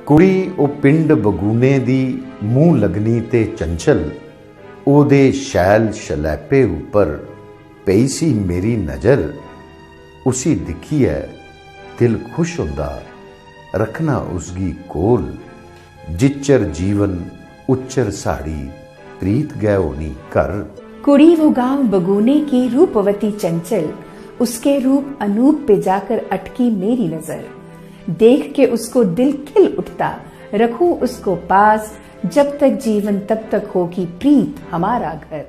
ਕੁੜੀ ਉਹ ਪਿੰਡ ਬਗੂਨੇ ਦੀ ਮੂੰਹ ਲਗਨੀ ਤੇ ਚੰਚਲ, ਉਹਦੇ ਸ਼ੈਲ ਸ਼ਲੈਪੇ ਉੱਪਰ ਪਈ ਸੀ ਮੇਰੀ ਨਜ਼ਰ। ਉਸੀ ਦਿਖੀਐ ਦਿਲ ਖੁਸ਼ ਹੁੰਦਾ, रखना उसकी कोल। जिच्चर जीवन उच्चर साड़ी, प्रीत गए होनी कर। कुड़ी वो गांव बगूने की रूपवती चंचल, उसके रूप अनूप पे जाकर अटकी मेरी नजर। देख के उसको दिल खिल उठता, रखूं उसको पास, जब तक जीवन तब तक होगी प्रीत हमारा घर।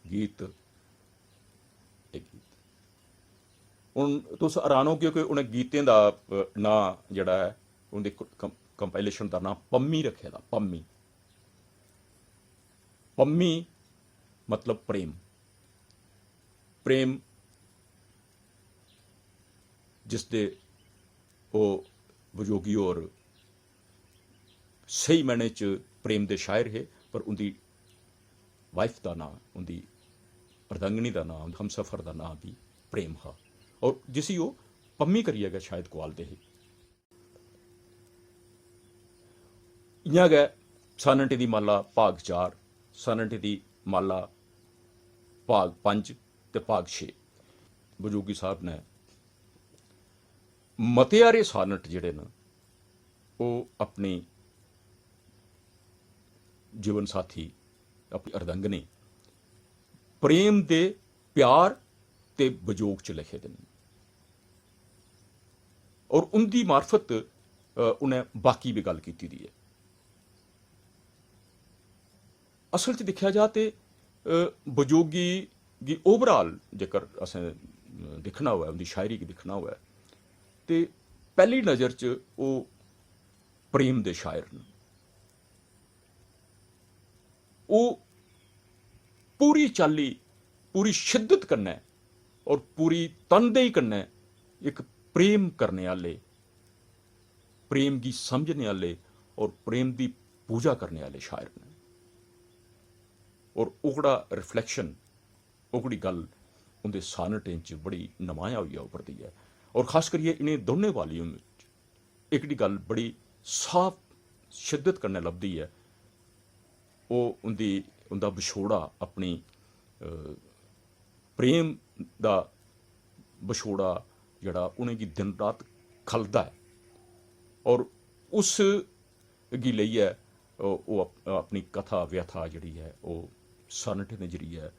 गीत एक गीत हूँ तुस हैरान हो क्योंकि उन्हें गीतें का नां जड़ा है उनकी कंपाइलेशन का नां पम्मी रखे दा। पम्मी पम्मी मतलब प्रेम। प्रेम जिसदे वो विजोगी और सही मैने च प्रेम दे शायर है, पर उनकी वाइफ का नाम, उनकी अर्धांगिनी का नाम, हमसफर का नाम भी प्रेम हा, और जिसी वो पम्मी करिएगा शायद कुआलते ही। इयां गै सानटी दी माला भाग 4, सानटी दी माला भाग 5 ते भाग 6। बजोगी साहब ने मतेयारे सानट जिहड़े न वो अपनी जीवन साथी, अपनी अर्धांगिनी प्रेम दे प्यार ते बजोग च लिखे दे, और उनकी मार्फत उन्हें बाकी भी गल की दी है। असल च दिखा जा तो बजोगी की ओवरऑल जेकर असें दिखना हुआ, उनकी शायरी की दिखना हुआ तो पहली नज़र च वो प्रेम दे शायर न। वो पूरी चाली पूरी शिद्दत कन्नै और पूरी तनदेही कन्नै एक प्रेम करने आले, प्रेम की समझने आले और प्रेम की पूजा करने आले शायर ने। और ओकड़ा रिफ्लैक्शन, ओकड़ी गल उनके सानटें च बड़ी नमाया हुई उभरती है। और खास करिए इन्हें दोनों वॉल्यूम एक गल बड़ी साफ शिद्दत करने लभदी है, वो उनका विछोड़ा, अपनी प्रेम का विछोड़ा जड़ा उन्हें दिन रात खलदा है। और उस गी लइयै वो अपनी कथा व्यथा जिहड़ी है वो सनट के जरिए,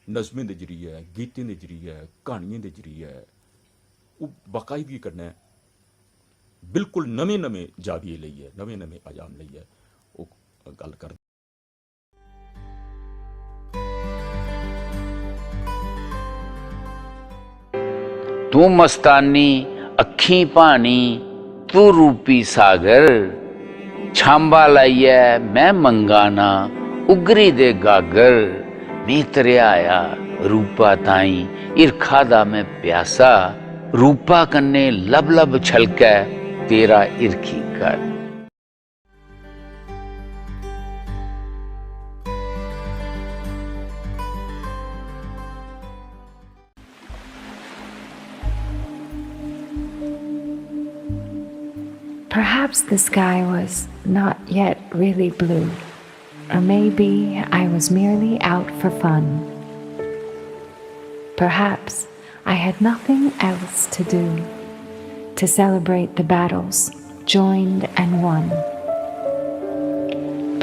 नज़में के जरिए, गीतें के जरिए, कहानियों के जरिए वो बाकायदगी कन्नै बिल्कुल नवे नवे जाविये लइयै, नवे नवे आयाम लइयै वो गल कर। तू मस्तानी अखी पानी तू रूपी सागर, छांबा लाइयै मैं मंगाना उगरी दे गागर, मैं तरिया आया रूपा ताई इरखा दा मैं प्यासा, रूपा कन्ने लब लब छलकै तेरा इरखी कर। Perhaps the sky was not yet really blue, or maybe I was merely out for fun. Perhaps I had nothing else to do to celebrate the battles joined and won.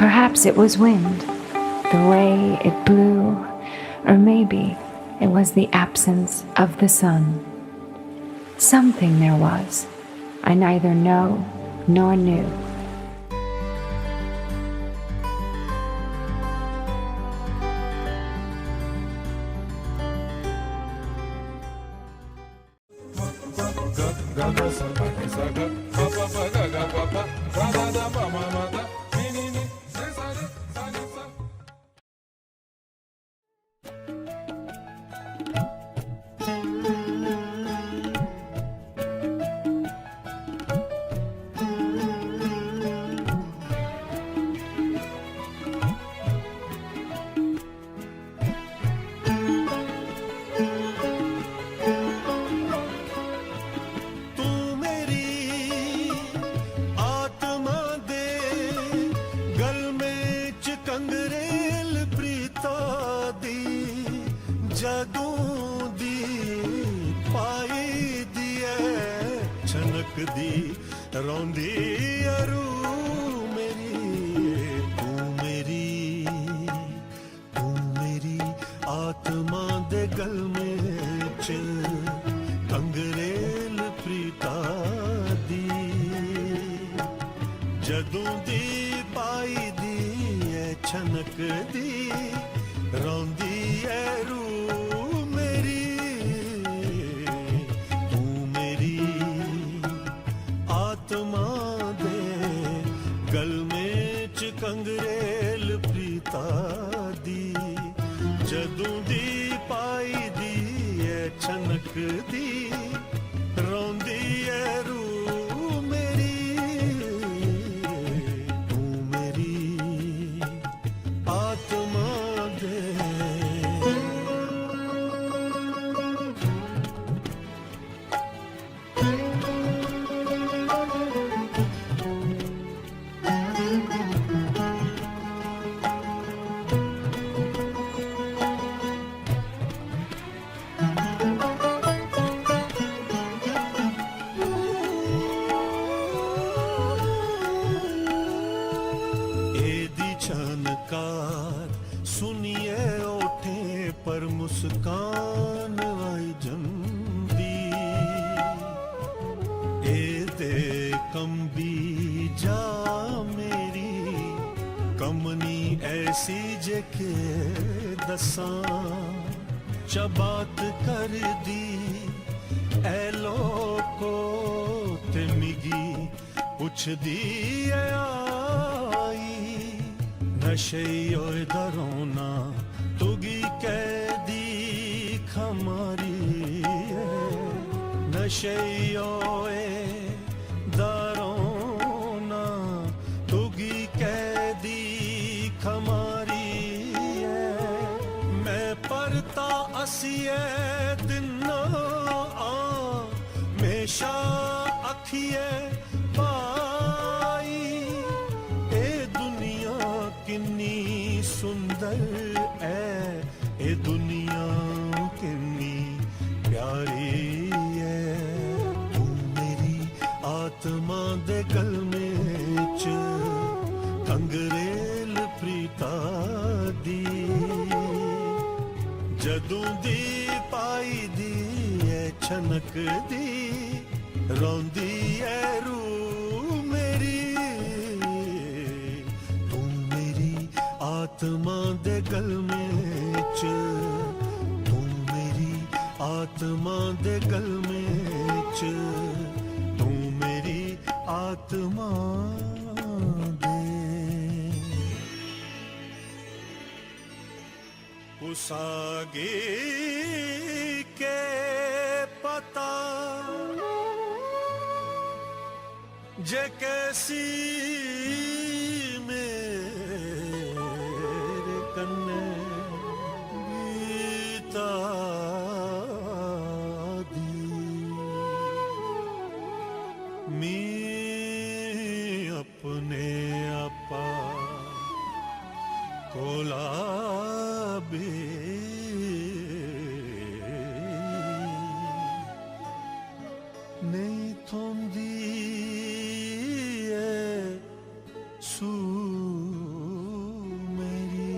Perhaps it was wind, the way it blew, or maybe it was the absence of the sun. Something there was, I neither know nor knew. रौंदी अरू मेरी, तू मेरी आत्मा दे गल में च कंगरेल प्रीता दी, जदों दी पाई दी है छनक दी रौंदी अरू कंगरेल प्रीता दी, जदों दी पाई दी है छनक दी रौंदी है रू मेरी, तू मेरी आत्मा दे। सुनिए ओठे पर मुस्कान आई जंदी, ए दे कंबी जा मेरी कमनी ऐसी जेके दसां चबात कर दी ए लोको ते मिगी पुछ दी आई, नशे दरोना तुगी कैदी खमारी नशैयोए दारोना तुगी कैदी खमारी है मैं परता असिए दिना आ मेशा अखिए पाई ए दुनिया किन्नी सुंदर है ए दुनिया किन्नी प्यारी है तू मेरी आत्मा दे गल में च कंगरेल प्रीता दी जदों दी पाई दी है छनक दी रोंदी है रू मेरी तू मेरी आत्मा दे गल में च तू मेरी आत्मा दे गल में च तू मेरी आत्मा दे उस आगे के पता जे कैसी मेरे कन्ने बीता दी मी अपने आपा कोला बे नहीं थोंदी सू मेरी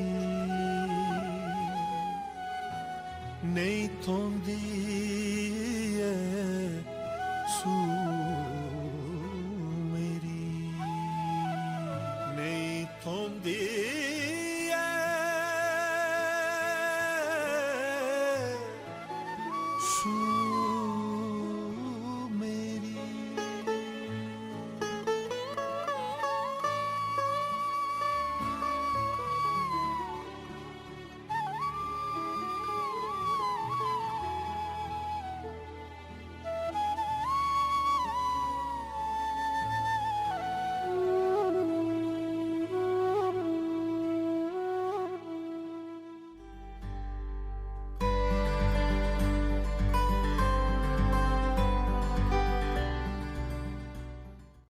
नहीं थोंदी सू